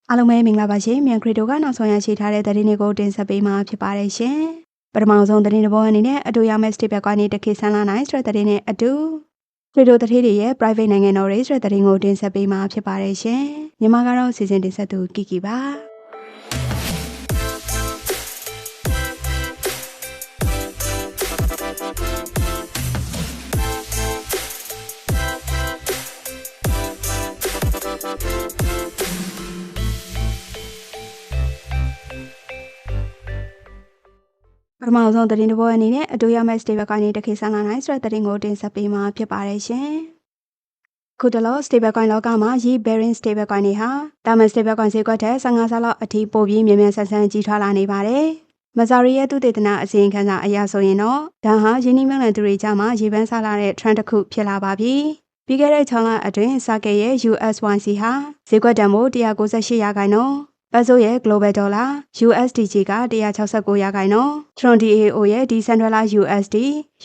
အားလုံးပဲမင်္ဂလာပါရှင်မြန်ခရီတိုကနောက်ဆုံးရရှိထားတဲ့သတင်းတွေကိုတင်ဆက်ပေးမှာဖြစ်ပါတယ်ရှင်ပထမဆုံးသတင်းတစ်ပုဒ်အနေနဲ့အတူရမယ့် state ဘက်ကနေတခေဆန်းလာနိုင်ဆိုတဲ့သတင်းနဲ့အတူခရီတိုတထေးတွေရဲ့ private နိုင်ငံတော်ရေးဆိုတဲ့သတင်းကိုတင်ဆက်ပေးမှာဖြစ်ပါတယ်ရှင်မြန်မာကတော့စီစဉ်တင်ဆက်သူကီကီပါပထမဆုံးသတင်းတစ်ပုဒ်အနေနဲ့အတူရမယ့် state ဘက်ကနေတခေဆန်းလာနိုင်ဆိုတဲ့သတင်းကိုတင်ဆက်ပေးမှာဖြစ်ပါတယ်ရှင်ခုတလော stable coin လောကမှာ Yi Bearing stable coin တွေဟာတာမန် stable coin ဈေးကွက်ထက်15ဆလောက်အထိပိုပြီးမြန်မြန်ဆန်ဆန်ကြီးထွားလာနေပါတယ်။မဇာရီရဲ့သုတေသနအစီရင်ခံစာအရဆိုရင်တော့ဒါဟာယင်းနှိမ့်မြုံသူတွေကြားမှာရေပန်းစားလာတဲ့ trend တစ်ခုဖြစ်လာပါပြီ။ပြီးခဲ့တဲ့6လအတွင်း Sake ရဲ့ USYC ဟာဈေးကွက်တန်ဖိုး198ရာခိုင်နှုန်းပတ်စိုးရဲ့ Global Dollar USDG က169ရာခိုင်နှုန်း Tron DAO ရဲ့ Decentralized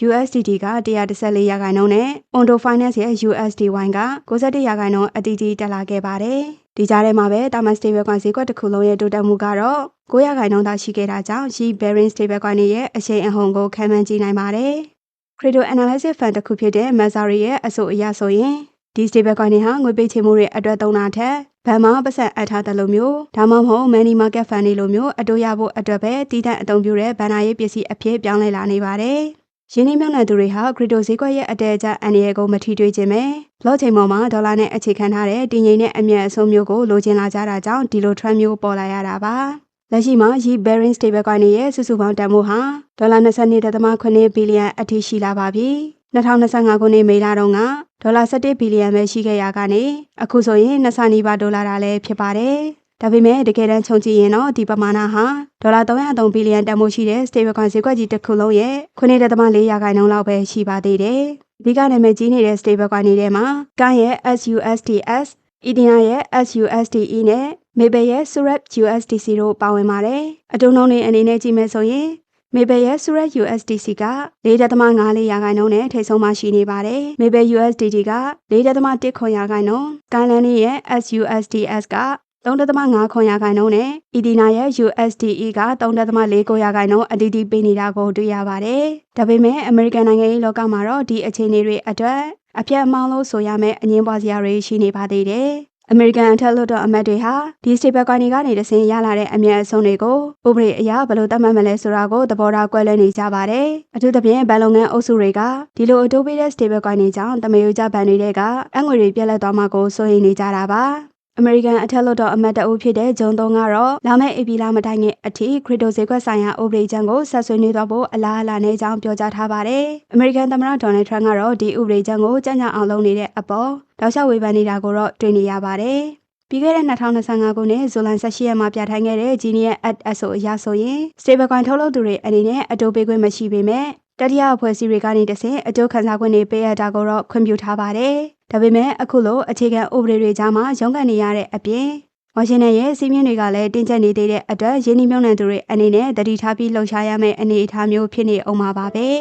USDT က114ရာခိုင်နှုန်းနဲ့ Ondo Finance ရဲ့ USDY က91ရာခိုင်နှုန်းအတီးတီးတက်လာခဲ့ပါတယ်။ဒီကြားထဲမှာပဲတာမန် stable coin ဈေးကွက်တစ်ခုလုံးရဲ့တိုးတက်မှုကတော့9ရာခိုင်နှုန်းသာရှိခဲ့တာကြောင့် Yi Bearing stable coin ရဲ့အရှိန်အဟုန်ကိုခံမှန်းကြည့်နိုင်ပါတယ်။ Crypto Analysis Fund တစ်ခုဖြစ်တဲ့ Mazari ရဲ့အဆိုအရဆိုရင်ဒီ stable coin တွေဟာငွေပေးချေမှုတွေအတွက်သုံးတာထက်ဘဏ်မှာပတ်စံအပ်ထားတဲ့လိုမျိုးဒါမှမဟုတ် Money Market Fund တွေလိုမျိုးအတိုးရဖို့အတွက်ပဲတည်တံ့အသုံးပြုတဲ့ဘဏ္ဍာရေးပစ္စည်းအဖြစ်ပြောင်းလဲလာနေပါတယ်။ယင်းနှိမ့်မြုံသူတွေဟာ crypto ဈေးကွက်ရဲ့အတဲအကျအန္တရာယ်ကိုမထိတွေ့ခြင်းပဲ blockchain ပေါ်မှာဒေါ်လာနဲ့အခြေခံထားတဲ့တည်ငြိမ်တဲ့အမြတ်အစွန်းမျိုးကိုလိုချင်လာကြတာကြောင့်ဒီလို trend မျိုးပေါ်လာရတာပါ။လက်ရှိမှာ Yi Bearing stable coin ရဲ့စုစုပေါင်းတန်ဖိုးဟာဒေါ်လာ22.8ဘီလီယံအထိရှိလာပါပြီ။2025ခုနှစ်မေလတုန်းကဒေါ်လာ17ဘီလီယံပဲရှိခဲ့ရကနေအခုဆိုရင်2ဆနီးပါးဒေါ်လာတာလည်းဖြစ်ပါတယ်။ဒါပေမဲ့တကယ်တမ်းခြုံကြည့်ရင်တော့ဒီပမာဏဟာဒေါ်လာ303ဘီလီယံတန်ဖိုးရှိတဲ့ stable coin ဈေးကွက်ကြီးတစ်ခုလုံးရဲ့9.4ရာခိုင်နှုန်းလောက်ပဲရှိပါသေးတယ်။ဒီကနာမည်ကြီးနေတဲ့ stable coin တွေထဲမှာ Kan ရဲ့ SUSDS, Ethena ရဲ့ SUSDE နဲ့ Maple ရဲ့ Surat USDC တို့ပါဝင်ပါတယ်။အတုံးနှုန်းတွေအနေနဲ့ကြည့်မယ်ဆိုရင်Maple ရဲ့ Surat USDC က4.54ရာခိုင်နှုန်းနဲ့ထိပ်ဆုံးမှာရှိနေပါတယ်။ Maple USDT က4.1ရာခိုင်နှုန်း၊ Skyline ရဲ့ SUSDS က3.5ရာခိုင်နှုန်းနဲ့ Ethena ရဲ့ USDE က3.49ရာခိုင်နှုန်းအတီးတီးပေးနေတာကိုတွေ့ရပါတယ်။ဒါပေမဲ့အမေရိကန်နိုင်ငံရေးလောကမှာတော့ဒီအခြေအနေတွေအတွက်အပြတ်အမောင်းလို့ဆိုရမယ့်အငင်းပွားစရာတွေရှိနေပါသေးတယ်။အမေရိကန်အထက်လွှတ်တော်အမတ်တွေဟာဒီ stable coin တွေကနေတဆင့်ရလာတဲ့အမြတ်အစွန်းတွေကိုဥပဒေအရဘယ်လိုသတ်မှတ်မလဲဆိုတာကိုသဘောထားကွဲလွဲနေကြပါတယ်။အထူးသဖြင့်ဘဏ်လုပ်ငန်းအုပ်စုတွေကဒီလိုအတိုးပေးတဲ့ stable coin တွေကြောင့်တမယိုကျဘဏ်တွေကအငွေတွေပြက်လက်သွားမှာကိုစိုးရိမ်နေကြတာပါ။အမေရိကန်အထက်လွှတ်တော်အမတ်တအုပ်ဖြစ်တဲ့ဂျွန်သုံးကတော့လာမယ့်ဧပြီလမတိုင်ခင်အထိခရစ်တိုဈေးကွက်ဆိုင်ရာဥပဒေကြမ်းကိုဆက်ဆွေးနွေးသွားဖို့အလားအလာနဲ့ကြောင်းပြောကြားထားပါတယ်။အမေရိကန်သမ္မတဒေါ်နယ်ထရန့်ကတော့ဒီဥပဒေကြမ်းကိုကြံ့ကြံ့အောင်လုပ်နေတဲ့အပေါ်တောက်လျှောက်ဝေဖန်နေတာကိုတော့တွေ့နေရပါတယ်။ပြီးခဲ့တဲ့2025ခုနှစ်ဇူလိုင်18ရက်မှာပြဋ္ဌာန်းခဲ့တဲ့ Genius Act အဆိုအရဆိုရင် stable coin ထုတ်လုပ်သူတွေအနေနဲ့အတိုးပေးခွင့်မရှိပေမဲ့တတိယအဖွဲ့အစည်းတွေကနေတဆင့်အကျိုးခံစားခွင့်တွေပေးအပ်တာကိုတော့ခွင့်ပြုထားပါတယ်။ဒါပေမဲ့အခုလိုအခြေခံဥပဒေတွေကြားမှာရုန်းကန်နေရတဲ့အပြင်ဝါရှင်တန်ရဲ့စီးမြင့်တွေကလည်းတင်းကျပ်နေသေးတဲ့အတွက်ယင်းနှိမ့်မြုံသူတွေအနေနဲ့တတိထားပြီးလှုပ်ရှားရမယ့်အနေအထားမျိုးဖြစ်နေအောင်ပါပဲ။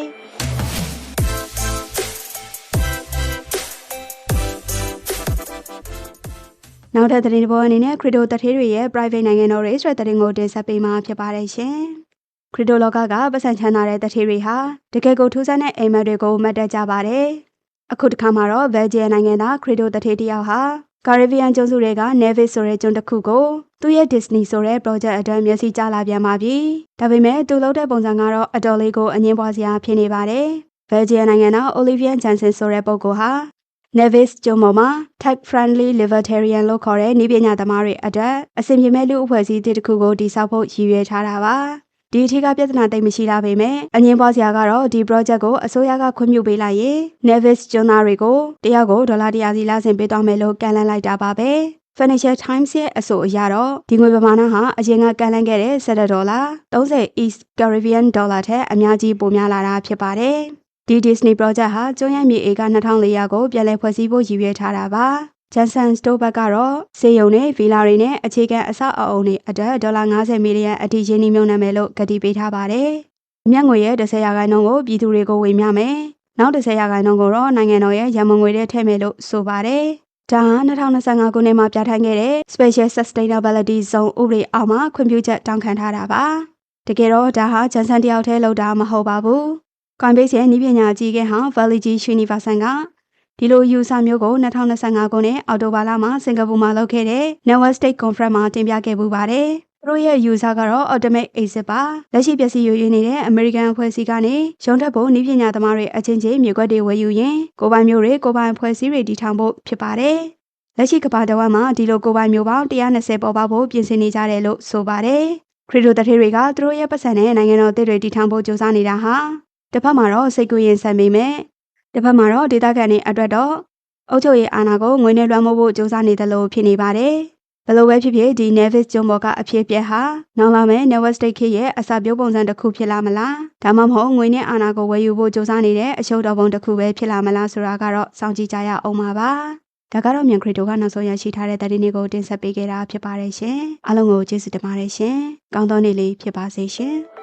နောက်ထပ်သတင်းတစ်ပုဒ်အနေနဲ့ခရစ်တိုတထေးတွေရဲ့ private နိုင်ငံတော်ရေးဆိုတဲ့သတင်းကိုတင်ဆက်ပေးမှာဖြစ်ပါတယ်ရှင်။ခရစ်တိုလောကကပတ်စံချမ်းသာတဲ့တထေးတွေဟာတကယ်ကိုထူးဆန်းတဲ့အိမ်မက်တွေကိုမှတ်တတ်ကြပါတယ်။အခုတစ်ခါမှာတော့ Belgian နိုင်ငံသားခရစ်တိုတထေးတစ်ယောက်ဟာကာရီဗီယန်ကျွန်းစုတွေက Nevis ဆိုတဲ့ကျွန်းတစ်ခုကိုသူ့ရဲ့ Disney ဆိုတဲ့ project အတွက်မျက်စိကျလာပြန်ပါပြီ။ဒါပေမဲ့သူလုပ်တဲ့ပုံစံကတော့အတော်လေးကိုအငင်းပွားစရာဖြစ်နေပါတယ်။ Belgian နိုင်ငံသား Olivier Janssen ဆိုတဲ့ပုဂ္ဂိုလ်ဟာNevis ကျွန်းပေါ်မှာ Tech Friendly Libertarian လို့ခေါ်တဲ့နည်းပညာသမားတွေအတွက်အဆင်ပြေမဲ့လူအဖွဲ့အစည်းတစ်ခုကိုတည်ဆောက်ဖို့ရည်ရွယ်ထားတာပါ။ဒီအထက်ကပြဿနာသိမ့်မရှိလာပေမဲ့အငင်းပွားစရာကတော့ဒီ project ကိုအစိုးရကခွင့်ပြုပေးလိုက်ရင် Nevis ကျွန်းသားတွေကိုတယောက်ကိုဒေါ်လာ100စီလဆင်ပေးသွားမယ်လို့ကန့်လန့်လိုက်တာပါပဲ။ Financial Times ရဲ့အဆိုအရတော့ဒီငွေပမာဏဟာအရင်ကကန့်လန့်ခဲ့တဲ့$30 East Caribbean ဒေါ်လာထက်အများကြီးပိုများလာတာဖြစ်ပါတယ်။ဒီ Disney project ဟာကျွန်းရဲ့မြေဧက2400ကိုပြန်လည်ဖွဲ့စည်းဖို့ရည်ရွယ်ထားတာပါ။ Janssen Store ဘက်ကတော့စေယုံနဲ့ဗီလာတွေနဲ့အခြေခံအဆောက်အအုံတွေအတွက်ဒေါ်လာ50မီလီယံအထိရင်းနှီးမြှုပ်နှံမယ်လို့ကတိပေးထားပါတယ်။အမြတ်ငွေရဲ့10ရာခိုင်နှုန်းကိုပြည်သူတွေကိုဝေမျှမယ်။နောက်10ရာခိုင်နှုန်းကိုတော့နိုင်ငံတော်ရဲ့ရန်ပုံငွေထဲထည့်မယ်လို့ဆိုပါတယ် ဒါဟာ2025ခုနှစ်မှာပြဋ္ဌာန်းခဲ့တဲ့ Special Sustainability Zone ဥပဒေအောက်မှာခွင့်ပြုချက်တောင်းခံထားတာပါ။တကယ်တော့ဒါဟာဂျန်ဆန်တယောက်တည်းလုပ်တာမဟုတ်ပါဘူး။ Coinbase ရဲ့နည်းပညာအကြီးအကဲဟောင်း Valiji Srinivasan ကဒီလိုယူဆမျိုးကို2025ခုနှစ်အောက်တိုဘာလမှာစင်ကာပူမှာလုပ်ခဲ့တဲ့ Network State Conference မှာတင်ပြခဲ့ပူပါတယ်။သူတို့ရဲ့ယူဆကတော့ Ultimate Exit ပါ။လက်ရှိပျက်စီးရွေးနေတဲ့အမေရိကန်အဖွဲ့အစည်းကနေရုံးထွက်ဖို့နည်းပညာသမားတွေအချင်းချင်းမြေကွက်တွေဝယ်ယူရင်ကိုယ်ပိုင်မျိုးတွေကိုယ်ပိုင်အဖွဲ့အစည်းတွေတည်ထောင်ဖို့ဖြစ်ပါတယ်။လက်ရှိကမ္ဘာတဝန်းမှာဒီလိုကိုယ်ပိုင်မျိုးပေါင်း120ပေါ်ပေါက်ဖို့ပြင်ဆင်နေကြတယ်လို့ဆိုပါတယ်။ခရီတိုတထေးတွေကသူတို့ရဲ့ပတ်စံနဲ့နိုင်ငံတော်အသစ်တွေတည်ထောင်ဖို့ကြိုးစားနေတာဟာတစ်ဖက်မှာတော့စိတ်ကူးရင်ဆန်ပေမဲ့တစ်ဖက်မှာတော့ဒေသခံတွေအတွက်တော့အုပ်ချုပ်ရေးအာဏာကိုငွေနဲ့လွှမ်းမိုးဖို့ကြိုးစားနေတယ်လို့ဖြစ်နေပါတယ်။ဘယ်လိုပဲဖြစ်ဖြစ်ဒီ Nevis ကျွန်းပေါ်ကအဖြစ်အပျက်ဟာနောက်လာမယ့် Network State ခေတ်ရဲ့အစာပြိုးပုံစံတစ်ခုဖြစ်လာမလား။ဒါမှမဟုတ်ငွေနဲ့အာဏာကိုဝယ်ယူဖို့ကြိုးစားနေတဲ့အရှုပ်တော်ပုံတစ်ခုပဲဖြစ်လာမလားဆိုတာကတော့စောင့်ကြည့်ကြရအောင်ပါပါ။ဒါကတော့မြန်ခရီတိုကနောက်ဆုံးရရှိထားတဲ့သတင်းတွေကိုတင်ဆက်ပေးခဲ့တာဖြစ်ပါတယ်ရှင်။အားလုံးကိုကျေးဇူးတင်ပါတယ်ရှင်။ကောင်းသောနေ့လေးဖြစ်ပါစေရှင်။